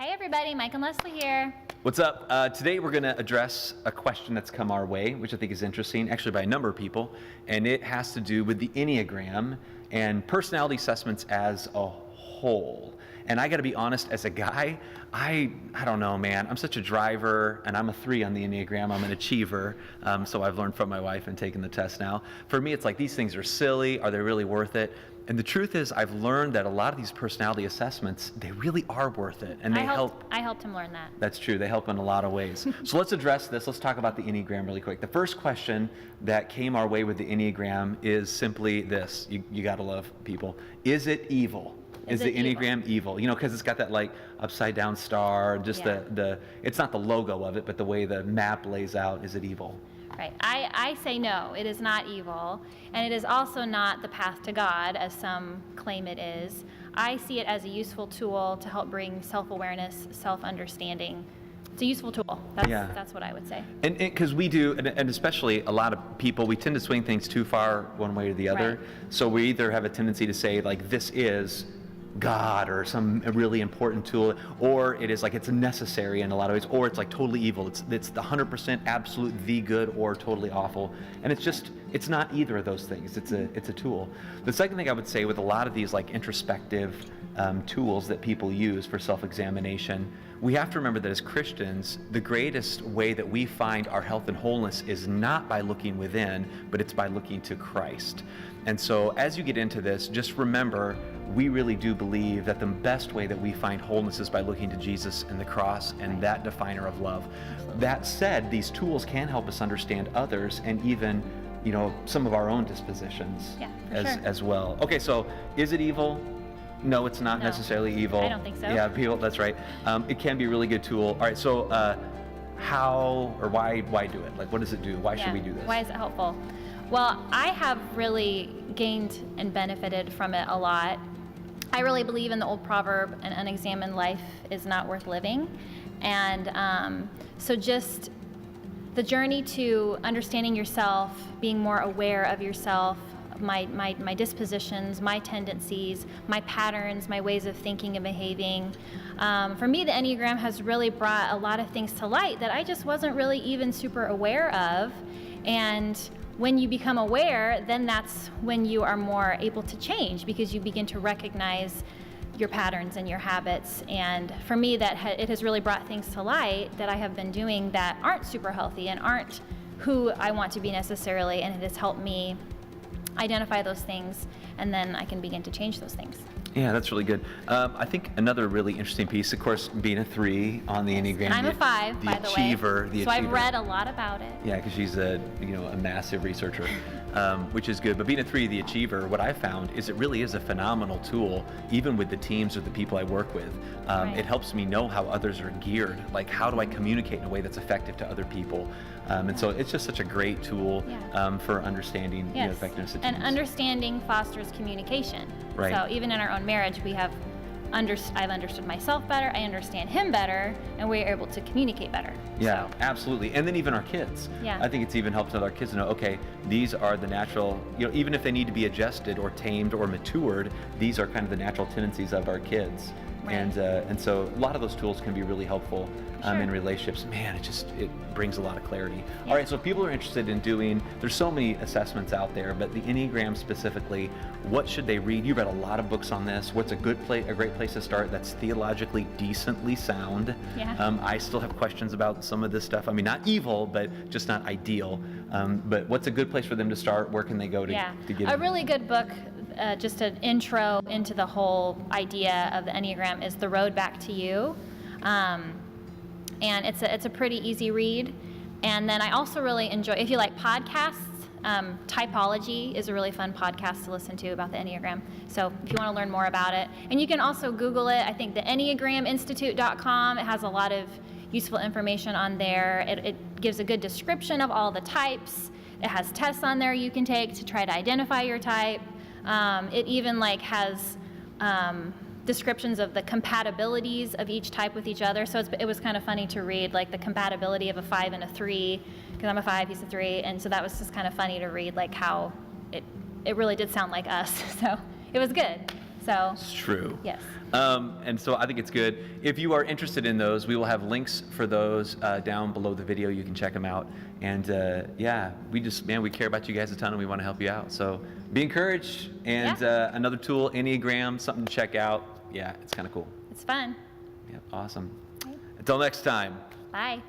Hey everybody, Mike and Leslie here. What's up? Today we're going to address a question that's come our way, which I think is interesting, actually by a number of people, and it has to do with the Enneagram and personality assessments as a whole. And I got to be honest, as a guy, I don't know, man. I'm such a driver, and I'm a 3 on the Enneagram. I'm an achiever, so I've learned from my wife and taken the test now. For me, it's like these things are silly. Are they really worth it? And the truth is, I've learned that a lot of these personality assessments, they really are worth it, and they help. I helped him learn that. That's true. They help in a lot of ways. So let's address this. Let's talk about the Enneagram really quick. The first question that came our way with the Enneagram is simply this. You got to love people. Is it evil? Is the Enneagram evil? You know, because it's got that like upside down star, just the it's not the logo of it, but the way the map lays out. Is it evil? Right. I say no, it is not evil, and it is also not the path to God, as some claim it is. I see it as a useful tool to help bring self-awareness, self-understanding. It's a useful tool. That's what I would say. And because we do, and especially a lot of people, we tend to swing things too far one way or the other. Right. So we either have a tendency to say, like, this is God or some really important tool, or it is like it's necessary in a lot of ways, or it's like totally evil. It's the 100% absolute the good or totally awful, and it's not either of those things. It's a tool. The second thing I would say with a lot of these like introspective tools that people use for self-examination, we have to remember that as Christians, the greatest way that we find our health and wholeness is not by looking within, but it's by looking to Christ. And so as you get into this, just remember, we really do believe that the best way that we find wholeness is by looking to Jesus and the cross and that definer of love. That said, these tools can help us understand others and even, you know, some of our own dispositions as well. Okay, so is it evil? No, it's not necessarily evil. I don't think so. Yeah, people, that's right. It can be a really good tool. All right, so how or why do it? Like, what does it do? Why should we do this? Why is it helpful? Well, I have really gained and benefited from it a lot. I really believe in the old proverb, an unexamined life is not worth living. And so just the journey to understanding yourself, being more aware of yourself, my dispositions, my tendencies, my patterns, my ways of thinking and behaving. For me, the Enneagram has really brought a lot of things to light that I just wasn't really even super aware of. And when you become aware, then that's when you are more able to change, because you begin to recognize your patterns and your habits. And for me, it has really brought things to light that I have been doing that aren't super healthy and aren't who I want to be necessarily, and it has helped me identify those things, and then I can begin to change those things. Yeah, that's really good. I think another really interesting piece, of course, being a 3 on the Enneagram. And I'm a 5, by the way. The achiever. I've read a lot about it. Yeah, because she's a massive researcher, which is good. But being a 3, the achiever, what I found is it really is a phenomenal tool, even with the teams or the people I work with. It helps me know how others are geared. Like, how do I communicate in a way that's effective to other people? And so it's just such a great tool for understanding the effectiveness of teams. And understanding fosters communication. Right. So even in our own marriage, I've understood myself better, I understand him better, and we're able to communicate better. Yeah, absolutely. And then even our kids. Yeah. I think it's even helped with our kids to know, okay, these are the natural, even if they need to be adjusted or tamed or matured, these are kind of the natural tendencies of our kids. Right. And so a lot of those tools can be really helpful in relationships. Man, it brings a lot of clarity. Yeah. All right, so if people are interested in doing, there's so many assessments out there, but the Enneagram specifically, what should they read? You've read a lot of books on this. What's a great place to start that's theologically decently sound? Yeah. I still have questions about some of this stuff. I mean, not evil, but just not ideal. But what's a good place for them to start? Where can they go to get a really good book, just an intro into the whole idea of the Enneagram, is The Road Back to You. And it's a pretty easy read. And then I also really enjoy, if you like podcasts, Typology is a really fun podcast to listen to about the Enneagram. So if you want to learn more about it. And you can also Google it. I think the EnneagramInstitute.com, it has a lot of useful information on there. It gives a good description of all the types. It has tests on there you can take to try to identify your type. It even has descriptions of the compatibilities of each type with each other. So it was kind of funny to read, like the compatibility of a 5 and a 3, because I'm a 5, he's a 3, and so that was just kind of funny to read, like how it really did sound like us. So it was good. So it's true. Yes. And so I think it's good. If you are interested in those, we will have links for those down below the video. You can check them out. And yeah, we care about you guys a ton, and we want to help you out. So be encouraged. And another tool, Enneagram, something to check out. Yeah, it's kind of cool. It's fun. Yeah, awesome. Until next time. Bye.